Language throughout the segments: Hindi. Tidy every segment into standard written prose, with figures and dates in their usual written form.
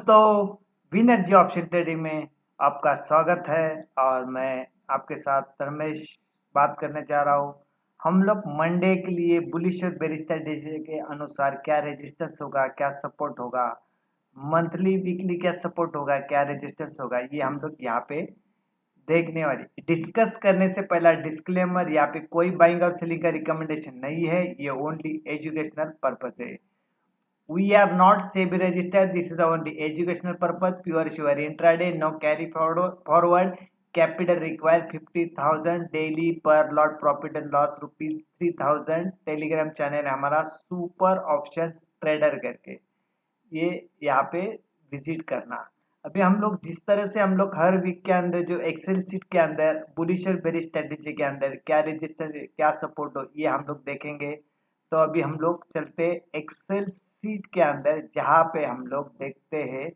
दोस्तों, विनर जी ऑप्शन ट्रेडिंग में आपका स्वागत है और मैं आपके साथ रमेश बात करने जा रहा हूँ। हम लोग मंडे के लिए बुलिश और बेरिश स्ट्रेटेजी के अनुसार क्या रेजिस्टेंस होगा, क्या सपोर्ट होगा, मंथली वीकली क्या सपोर्ट होगा, क्या रेजिस्टेंस होगा, ये हम लोग यहाँ पे देखने वाले। डिस्कस करने से पहला डिस्क्लेमर, यहाँ पे कोई बाइंग और सेलिंग का रिकमेंडेशन नहीं है, ये ओनली एजुकेशनल पर्पज है। We are not SEBI registered. This is only educational purpose. Pure sure intraday. No carry forward. Capital required 50,000 daily per lot. Profit and loss rupees 3,000. Telegram channel हमारा सुपर ऑप्शन ट्रेडर करके ये यहाँ पे विजिट करना। अभी हम लोग जिस तरह से हम लोग हर वीक के अंदर जो एक्सेल सीट के अंदर बुलिश और बेरिश स्ट्रेटेजी के अंदर क्या रेजिस्टेंस क्या सपोर्ट हो ये हम लोग देखेंगे। तो अभी हम लोग चलते एक्सेल सीट के अंदर जहाँ पे हम लोग देखते हैं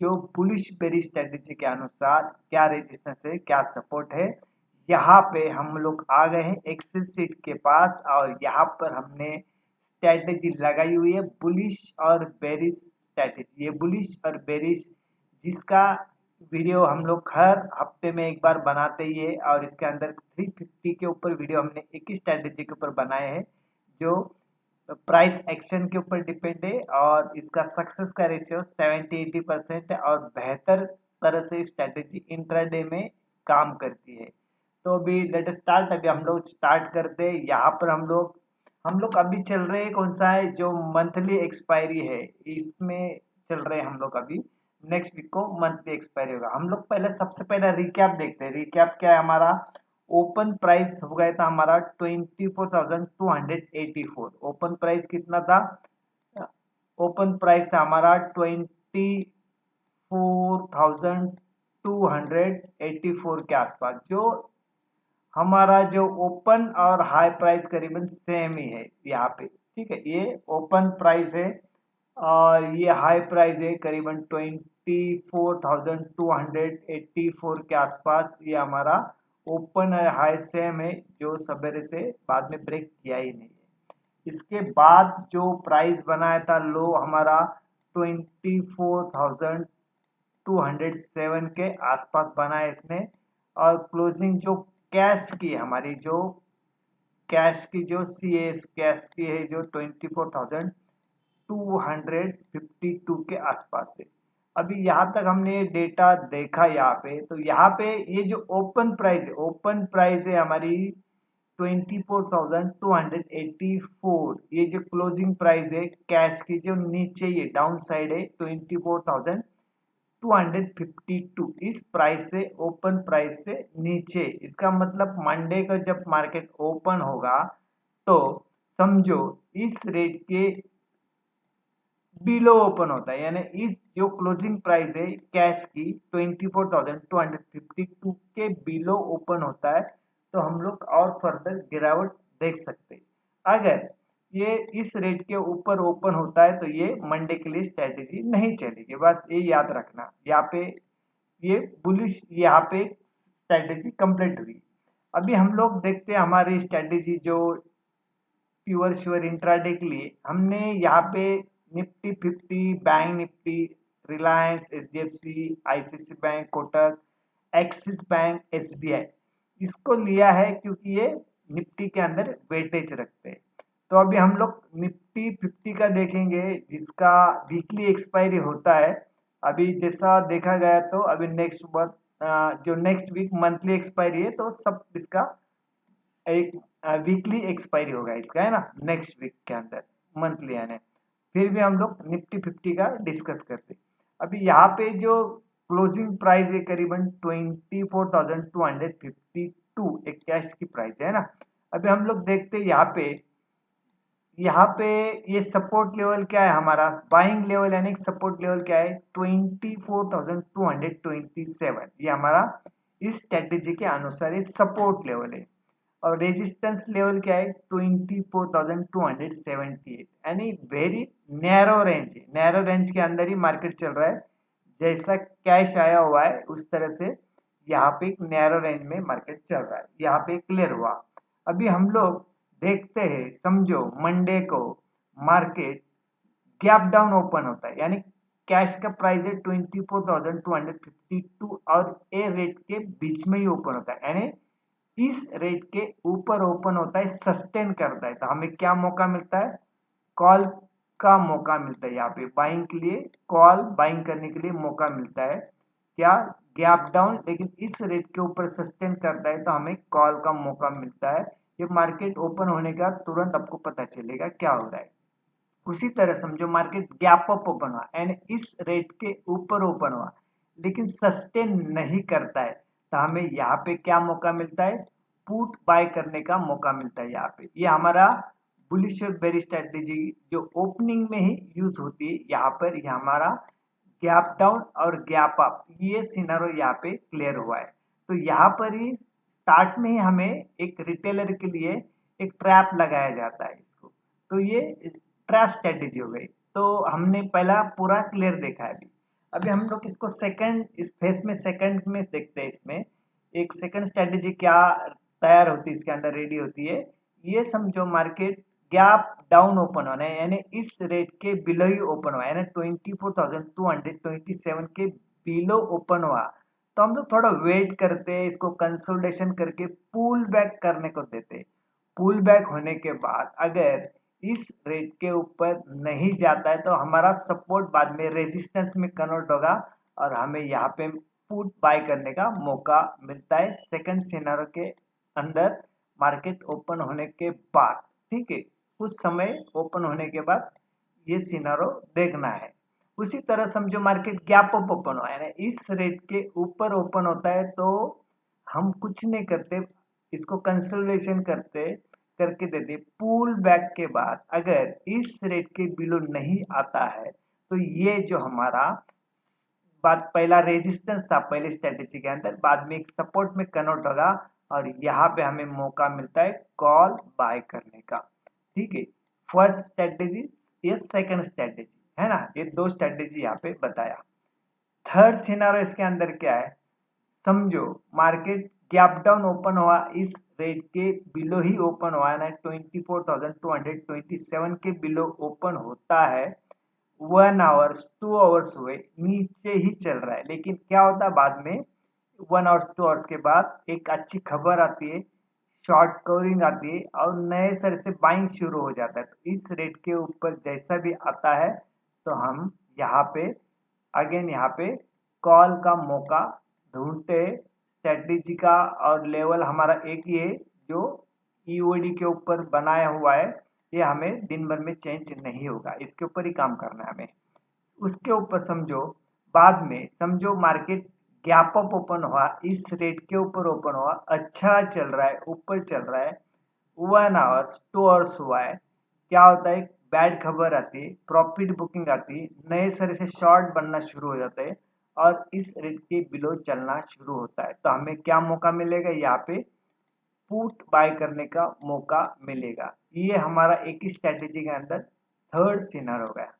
जो बुलिश बेरिश स्ट्रेटेजी के अनुसार क्या रेजिस्टेंस है क्या सपोर्ट है। यहाँ पे हम लोग आ गए हैं एक्सेल सीट के पास और यहाँ पर हमने स्ट्रैटेजी लगाई हुई है बुलिश और बेरिश स्ट्रैटेजी। ये बुलिश और बेरिश जिसका वीडियो हम लोग हर हफ्ते में एक बार बनाते ही है और इसके अंदर 350 के ऊपर वीडियो हमने एक ही स्ट्रैटेजी के ऊपर बनाए हैं जो प्राइस एक्शन के ऊपर डिपेंड है और इसका सक्सेस का रेशियो 70-80% है और बेहतर तरह से स्ट्रैटेजी इंट्राडे में काम करती है। तो अभी लेट स्टार्ट। अभी हम लोग स्टार्ट करते हैं। यहाँ पर हम लोग अभी चल रहे हैं कौन सा है जो मंथली एक्सपायरी है इसमें चल रहे हैं हम लोग अभी। नेक्स्ट वीक को मंथली एक्सपायरी होगा। हम लोग पहले सबसे पहले रिकैप देखते हैं। रिकैप क्या है हमारा? ओपन प्राइस हो गया था हमारा 24,284। ओपन प्राइस कितना था? ओपन प्राइस था हमारा 24,284 के आसपास। जो हमारा जो ओपन और हाई प्राइस करीबन सेम ही है यहाँ पे, ठीक है। ये ओपन प्राइस है और ये हाई प्राइस है करीबन 24,284 के आसपास। ये हमारा ओपन और हाई सेम है जो सवेरे से बाद में ब्रेक किया ही नहीं है। इसके बाद जो प्राइस बनाया था लो हमारा 24,207 के आसपास बना है इसने। और क्लोजिंग जो कैश की हमारी जो कैश की जो CS कैश की है जो 24,252 के आसपास है। अभी यहाँ तक हमने डेटा देखा यहाँ पे। तो यहाँ पे ये जो ओपन प्राइस है हमारी 24,284। ये जो क्लोजिंग प्राइस है कैश की जो नीचे ये डाउन साइड है 24,252। इस प्राइस से ओपन प्राइस से नीचे, इसका मतलब मंडे का जब मार्केट ओपन होगा तो समझो इस रेट के बिलो ओपन होता है, यानी इस जो क्लोजिंग प्राइस है कैश की 24,252 के बिलो ओपन होता है तो हम लोग और फर्दर गिरावट देख सकते हैं। अगर ये इस रेट के ऊपर ओपन होता है तो ये मंडे के लिए स्ट्रेटेजी नहीं चलेगी। बस ये याद रखना। यहाँ पे ये बुलिश यहाँ पे स्ट्रेटेजी कंप्लीट हुई। अभी हम लोग देखते हैं हमारी स्ट्रेटेजी जो प्योर श्योर इंट्राडे के लिए हमने यहाँ पे Nifty 50, bank Nifty, Reliance, HDFC, ICICI bank, Kotak, axis bank, SBI इसको लिया है क्योंकि ये निफ्टी के अंदर वेटेज रखते हैं। तो अभी हम लोग निफ्टी 50 का देखेंगे जिसका वीकली एक्सपायरी होता है। अभी जैसा देखा गया तो अभी जो नेक्स्ट वीक मंथली एक्सपायरी है तो सब इसका एक वीकली एक्सपायरी होगा इसका, है ना, नेक्स्ट वीक के अंदर मंथली यानी। फिर भी हम लोग निफ्टी 50 का डिस्कस करते। अभी यहाँ पे जो क्लोजिंग प्राइस है करीबन 24,252 एक कैश की प्राइस है ना। अभी हम लोग देखते हैं यहाँ पे ये सपोर्ट लेवल क्या है हमारा? बाइंग लेवल यानी सपोर्ट लेवल क्या है? 24,227। ये हमारा इस स्ट्रेटेजी के अनुसार ये सपोर्ट लेवल है। और रेजिस्टेंस लेवल क्या है? 24,278, यानी वेरी नैरो रेंज है। नैरो रेंज के अंदर ही मार्केट चल रहा है। जैसा कैश आया हुआ है उस तरह से यहाँ पे एक नैरो रेंज में मार्केट चल रहा है। यहाँ पे क्लियर हुआ। अभी हम लोग देखते हैं, समझो मंडे को मार्केट गैप डाउन ओपन होता है, यानी कैश का प्राइस है 24,252 और ए रेट के बीच में ही ओपन होता है, यानी इस रेट के ऊपर ओपन होता है, सस्टेन करता है, तो हमें क्या मौका मिलता है? कॉल का मौका मिलता है। यहाँ पे बाइंग के लिए, कॉल बाइंग करने के लिए मौका मिलता है। क्या? गैप डाउन, लेकिन इस रेट के ऊपर सस्टेन करता है तो हमें कॉल का मौका मिलता है। ये मार्केट ओपन होने का तुरंत आपको पता चलेगा क्या हो रहा है। उसी तरह समझो मार्केट गैप अप ओपन हुआ, यानी इस रेट के ऊपर ओपन हुआ लेकिन सस्टेन नहीं करता है, तो हमें यहाँ पे क्या मौका मिलता है? पुट बाय करने का मौका मिलता है। यहाँ पे ये हमारा बुलिश और बेरिश स्ट्रेटेजी जो ओपनिंग में ही यूज होती है। यहाँ पर ये हमारा गैप डाउन और गैप अप, ये सिनारो यहाँ पे क्लियर हुआ है। तो यहाँ पर ही स्टार्ट में ही हमें एक रिटेलर के लिए एक ट्रैप लगाया जाता है इसको, तो ये ट्रैप स्ट्रेटेजी हो गई। तो हमने पहला पूरा क्लियर देखा है। अभी अभी हम लोग इसको सेकंड, इस फेस में सेकंड में देखते हैं। इसमें एक सेकंड स्ट्रेटेजी क्या तैयार होती है, इसके अंदर रेडी होती है। ये समझो मार्केट गैप डाउन ओपन होना है, यानी इस रेट के बिलो ही ओपन हुआ, यानी 24,227 के बिलो ओपन हुआ, तो हम लोग थोड़ा वेट करते हैं, इसको कंसोलिडेशन करके पुल बैक करने को देते हैं। पुल बैक होने के बाद अगर इस रेट के ऊपर नहीं जाता है तो हमारा सपोर्ट बाद में रेजिस्टेंस में कन्वर्ट होगा और हमें यहाँ पे पुट बाय करने का मौका मिलता है सेकंड सिनारो के अंदर, मार्केट ओपन होने के बाद। ठीक है, कुछ समय ओपन होने के बाद ये सिनारो देखना है। उसी तरह समझो मार्केट गैप अप ओपन हुआ है ना, इस रेट के ऊपर ओपन होता है तो हम कुछ नहीं करते, इसको कंसोलिडेशन करते करके देते। पुल बैक के बाद अगर इस रेट के बिलो नहीं आता है तो ये जो हमारा बात पहला रेजिस्टेंस था पहले स्ट्रेटेजी के अंदर, बाद में एक सपोर्ट में कन्वर्ट होगा और यहाँ पे हमें मौका मिलता है कॉल बाय करने का। ठीक है, फर्स्ट स्ट्रेटेजी, ये सेकंड स्ट्रेटेजी है ना, ये दो स्ट्रेटेजी यहाँ पे बताया। थर्ड सिनारो इसके अंदर क्या है? समझो मार्केट गैप डाउन ओपन हुआ, इस रेट के बिलो ही ओपन हुआ है ना, 24,227 के बिलो ओपन होता है। 1 आवर्स 2 आवर्स हुए नीचे ही चल रहा है, लेकिन क्या होता है बाद में 1 आवर्स 2 आवर्स के बाद एक अच्छी खबर आती है, शॉर्ट कवरिंग आती है और नए सिरे से बाइंग शुरू हो जाता है। तो इस रेट के ऊपर जैसा भी आता है तो हम यहाँ पे अगेन यहाँ पे कॉल का मौका ढूंढते। स्ट्रेटेजी का और लेवल हमारा एक ही है जो ईओडी के ऊपर बनाया हुआ है, ये हमें दिन भर में चेंज नहीं होगा, इसके ऊपर ही काम करना है हमें। उसके ऊपर समझो बाद में समझो मार्केट गैप अप ओपन हुआ, इस रेट के ऊपर ओपन हुआ, अच्छा चल रहा है, ऊपर चल रहा है, 1 आवर्स 2 आवर्स हुआ है, क्या होता है? बैड खबर आती है, प्रॉफिट बुकिंग आती है, नए सिरे से शॉर्ट बनना शुरू हो जाता है और इस रेट के बिलो चलना शुरू होता है, तो हमें क्या मौका मिलेगा? यहाँ पे पुट बाय करने का मौका मिलेगा। ये हमारा एक ही स्ट्रेटेजी के अंदर थर्ड सिनर हो गया।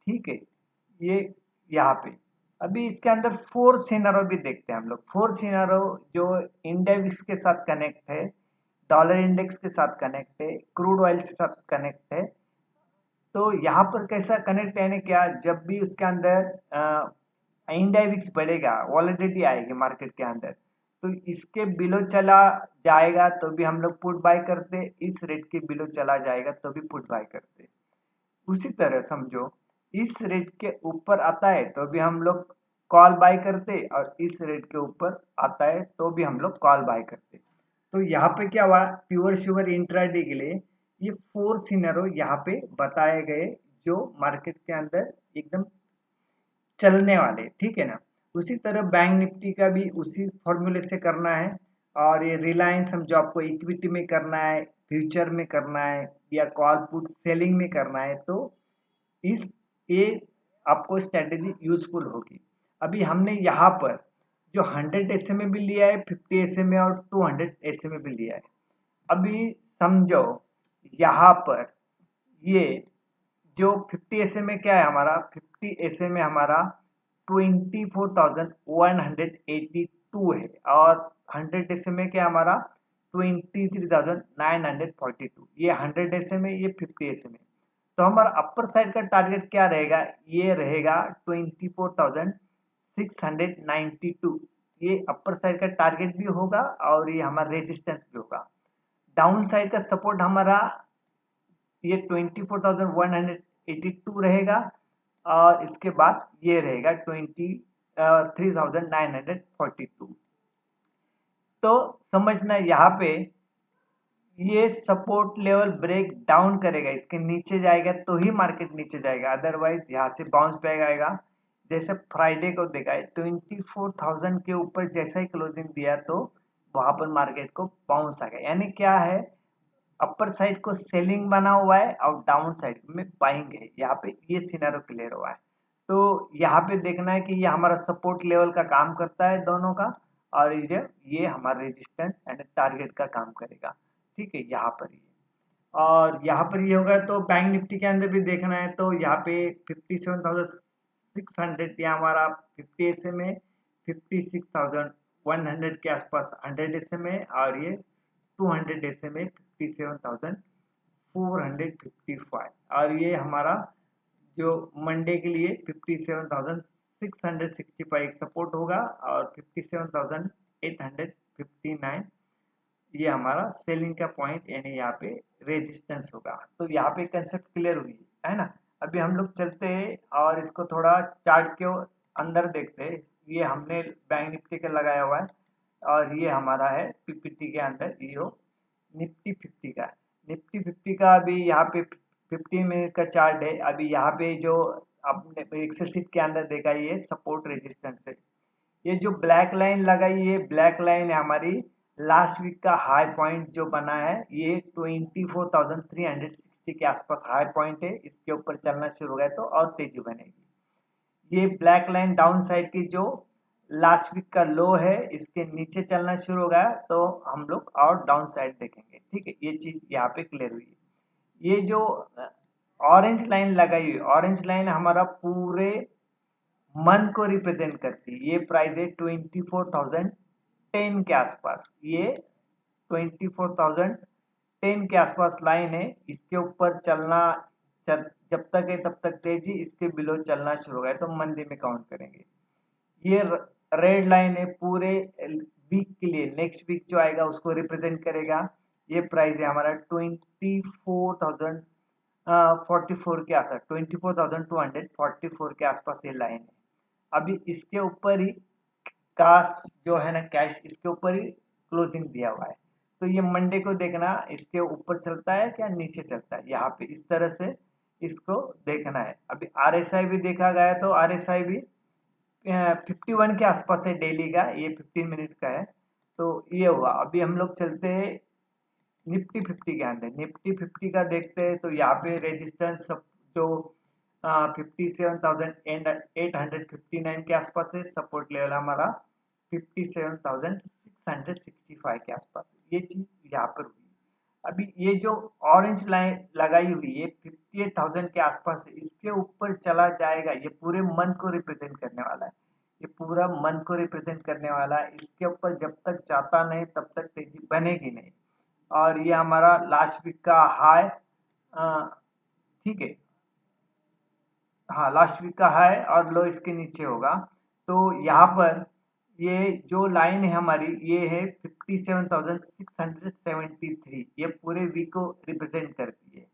ठीक है, ये यहाँ पे अभी इसके अंदर फोर्थ सिनारो भी देखते हैं हम लोग। फोर्थ सिनारो जो इंडेक्स के साथ कनेक्ट है, डॉलर इंडेक्स के साथ कनेक्ट है, क्रूड ऑयल के साथ कनेक्ट है। तो यहाँ पर कैसा कनेक्ट है, क्या जब भी उसके अंदर इंडेक्स बढ़ेगा, वॉलेटिलिटी आएगी मार्केट के अंदर, तो इसके बिलो चला जाएगा तो भी हम लोग पुट बाय करते, इस रेट के बिलो चला जाएगा तो भी पुट बाय करते। उसी तरह समझो इस रेट के ऊपर आता है तो भी हम लोग कॉल बाय करते और इस रेट के ऊपर आता है तो भी हम लोग कॉल बाय करते। तो यहाँ पे क्या हुआ, प्योर श्योर इंट्राडे के लिए ये 4 सिनेरियो यहाँ पे बताए गए जो मार्केट के अंदर एकदम चलने वाले। ठीक है ना, उसी तरह बैंक निफ्टी का भी उसी फॉर्मूले से करना है। और ये रिलायंस समझो आपको इक्विटी में करना है, फ्यूचर में करना है या कॉल पुट सेलिंग में करना है, तो इस ये आपको स्ट्रेटेजी यूजफुल होगी। अभी हमने यहाँ पर जो 100 SMA भी लिया है, 50 SMA और 200 SMA भी लिया है। अभी समझो यहाँ पर ये जो 50 SMA क्या है हमारा, 50 SMA हमारा 24,182 है और 100 SMA क्या हमारा 23,942। ये 100 SMA, ये 50 SMA। तो हमारा अपर साइड का टारगेट क्या रहेगा, ये रहेगा 24,692। ये अपर साइड का टारगेट भी होगा और ये हमारा रेजिस्टेंस भी होगा। डाउन साइड का सपोर्ट हमारा ये 24,182 रहेगा और इसके बाद ये रहेगा 23,942। तो समझना यहाँ पे ये सपोर्ट लेवल ब्रेक डाउन करेगा, इसके नीचे जाएगा तो ही मार्केट नीचे जाएगा, अदरवाइज यहाँ से बाउंस बैक आएगा। जैसे फ्राइडे को देखा है 24,000 के ऊपर जैसा ही क्लोजिंग दिया तो वहां पर मार्केट को बाउंस आ गया। यानी क्या है, अपर साइड को सेलिंग बना हुआ है और डाउन साइड में बाइंग है। यहाँ पे ये सिनेरियो क्लियर हुआ है। तो यहाँ पे देखना है कि ये हमारा सपोर्ट लेवल का काम करता है दोनों का, और ये हमारा रेजिस्टेंस एंड टारगेट का काम करेगा। ठीक है, यहाँ पर ये और यहाँ पर ये होगा। तो बैंक निफ्टी के अंदर भी देखना है तो यहाँ पे 57,600 या हमारा 50 एसएम है, 56,100 के आसपास 100 एसएम है और ये 200 एसएम है 57,455। और ये हमारा जो मंडे के लिए 57,665 सपोर्ट होगा और 57,859 ये हमारा सेलिंग का पॉइंट यानी यहाँ पे रेजिस्टेंस होगा। तो यहाँ पे कंसेप्ट क्लियर हुई है ना। अभी हम लोग चलते हैं और इसको थोड़ा चार्ट के अंदर देखते हैं। ये हमने बैंक निफ्टी का लगाया हुआ है और ये हमारा है पीपीटी के अंदर ये निफ्टी 50 का। निफ्टी 50 का अभी यहाँ पे 15 मिनट का चार्ट है। अभी यहाँ पे जो आपने एक्सेल शीट के अंदर देखा ये सपोर्ट रेजिस्टेंस है। ये जो ब्लैक लाइन लगाई है, ब्लैक लाइन है हमारी लास्ट वीक का हाई पॉइंट जो बना है, ये 24,360 के आसपास हाई पॉइंट है। इसके ऊपर चलना शुरू हो गया तो और तेजी बनेगी। ये ब्लैक लाइन डाउन साइड की जो लास्ट वीक का लो है, इसके नीचे चलना शुरू हो गया तो हम लोग और डाउन साइड देखेंगे। ठीक है, ये चीज यहाँ पे क्लियर हुई है। ये जो ऑरेंज लाइन लगाई हुई, ऑरेंज लाइन हमारा पूरे मंथ को रिप्रेजेंट करती है। ये प्राइस है 24,010 के आसपास, ये 24,010 के आसपास लाइन है। इसके ऊपर चलना जब तक है तब तक तेजी, इसके बिलो चलना शुरू हो गया तो मंदी में काउंट करेंगे। ये रेड लाइन है पूरे वीक के लिए, नेक्स्ट वीक जो आएगा उसको रिप्रेजेंट करेगा। ये प्राइस है हमारा 24,044 के आसपास, 24,244 के आसपास ये लाइन है। अभी इसके ऊपर ही काश जो है ना, कैश इसके ऊपर ही क्लोजिंग दिया हुआ है। तो ये मंडे को देखना इसके ऊपर चलता है क्या नीचे चलता है, यहाँ पे इस तरह से इसको देखना है। अभी आरएसआई भी देखा गया तो आरएसआई भी 51 के आसपास है डेली का, ये 15 मिनट का है। तो ये हुआ। अभी हम लोग चलते हैं निफ्टी 50 के अंदर। निफ्टी 50 का देखते हैं तो यहाँ पे रेजिस्टेंस जो 57,859 के आसपास है, सपोर्ट लेवल हमारा 57,665 के आसपास है। ये चीज यहाँ पर हुई। अभी ये जो ऑरेंज लाइन लगाई हुई है 58,000 के आसपास है, इसके ऊपर चला जाएगा। ये पूरे मंथ को रिप्रेजेंट करने वाला है, ये पूरा मंथ को रिप्रेजेंट करने वाला है। इसके ऊपर जब तक जाता नहीं तब तक तेजी बनेगी नहीं। और ये हमारा लास्ट वीक का हाई, ठीक है, हाँ लास्ट वीक का हाई और लो इसके नीचे होगा। तो यहाँ पर ये जो लाइन है हमारी ये है 57,673, ये पूरे वीक को रिप्रेजेंट करती है।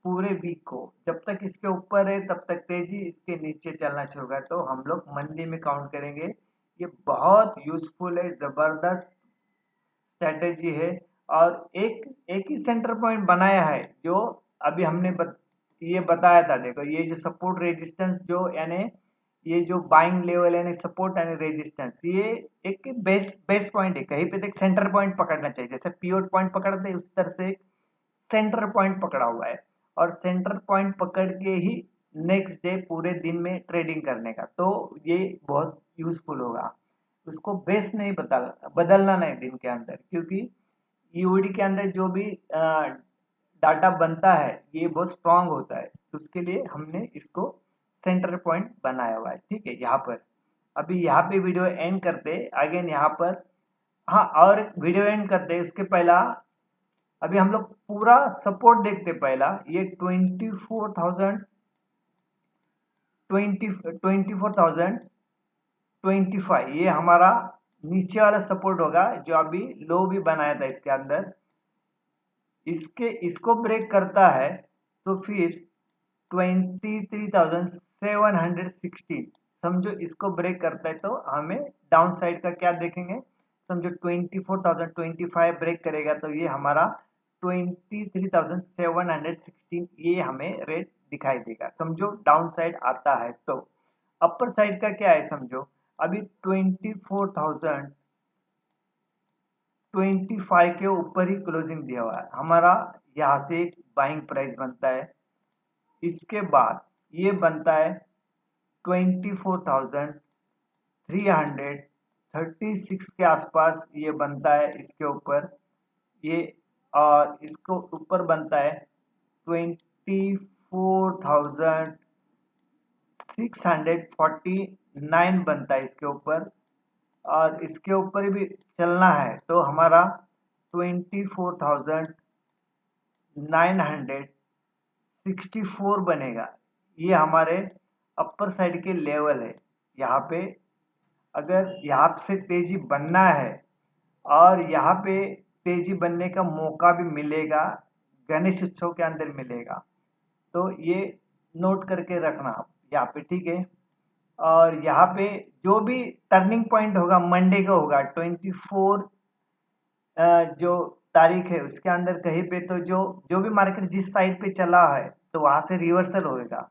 पूरे वीक को जब तक इसके ऊपर है तब तक तेजी, इसके नीचे चलना शुरू होगा तो हम लोग मंदी में काउंट करेंगे। ये बहुत यूजफुल है, जबरदस्त स्ट्रेटेजी है। और एक एक ही सेंटर पॉइंट बनाया है जो अभी हमने ये बताया था। देखो ये जो सपोर्ट रेजिस्टेंस जो यानी ये जो बाइंग लेवल यानी सपोर्ट एंड रेजिस्टेंस, ये एक बेस पॉइंट है। कहीं पे एक सेंटर पॉइंट पकड़ना चाहिए, जैसे पिवट पॉइंट पकड़ते हैं उस तरह से सेंटर पॉइंट पकड़ा हुआ है। और सेंटर पॉइंट पकड़ के ही नेक्स्ट डे पूरे दिन में ट्रेडिंग करने का, तो ये बहुत यूजफुल होगा। उसको बेस नहीं बदलना नहीं दिन के अंदर, क्योंकि ईओडी के अंदर जो भी डाटा बनता है ये बहुत स्ट्रांग होता है। तो उसके लिए हमने इसको सेंटर पॉइंट बनाया हुआ है। ठीक है, यहाँ पर अभी यहाँ पे वीडियो एंड करते अगेन यहाँ पर। हाँ, और वीडियो एंड करते उसके पहला अभी हम लोग पूरा सपोर्ट देखते पहला, ये 24,025 ये हमारा नीचे वाला सपोर्ट होगा जो अभी लो भी बनाया था इसके अंदर। इसको ब्रेक करता है तो फिर 23,716 समझो, इसको ब्रेक करता है तो हमें डाउन साइड का क्या देखेंगे, समझो 24,025 ब्रेक करेगा तो ये हमारा 23,716 ये हमें रेट दिखाई देगा, समझो डाउन साइड आता है। तो अपर साइड का क्या है, समझो अभी 24,025 के ऊपर ही क्लोजिंग दिया हुआ है हमारा, यहाँ से एक बाइंग प्राइस बनता है। इसके बाद ये बनता है 24,336 के आसपास ये बनता है इसके ऊपर ये, और इसको ऊपर बनता है 24,649 बनता है इसके ऊपर, और इसके ऊपर भी चलना है तो हमारा 24,964 बनेगा। ये हमारे अपर साइड के लेवल है। यहाँ पे अगर यहाँ से तेजी बनना है और यहाँ पे तेजी बनने का मौका भी मिलेगा, गणेश उत्सव के अंदर मिलेगा, तो ये नोट करके रखना आप यहाँ पे, ठीक है। और यहाँ पे जो भी टर्निंग पॉइंट होगा मंडे का होगा 24 जो तारीख है उसके अंदर कहीं पे, तो जो जो भी मार्केट जिस साइड पे चला है तो वहां से रिवर्सल होएगा,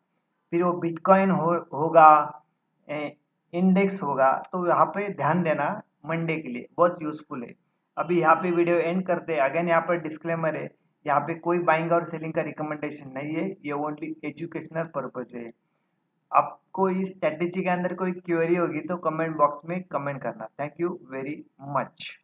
फिर वो बिटकॉइन होगा, इंडेक्स होगा, तो यहाँ पे ध्यान देना, मंडे के लिए बहुत यूजफुल है। अभी यहाँ पे वीडियो एंड करते हैं। अगेन यहाँ पर डिस्क्लेमर है, यहाँ पे कोई बाइंग और सेलिंग का रिकमेंडेशन नहीं है, ये ओनली एजुकेशनल पर्पज है। आपको इस स्ट्रेटेजी के अंदर कोई क्वेरी होगी तो कमेंट बॉक्स में कमेंट करना। Thank you very much.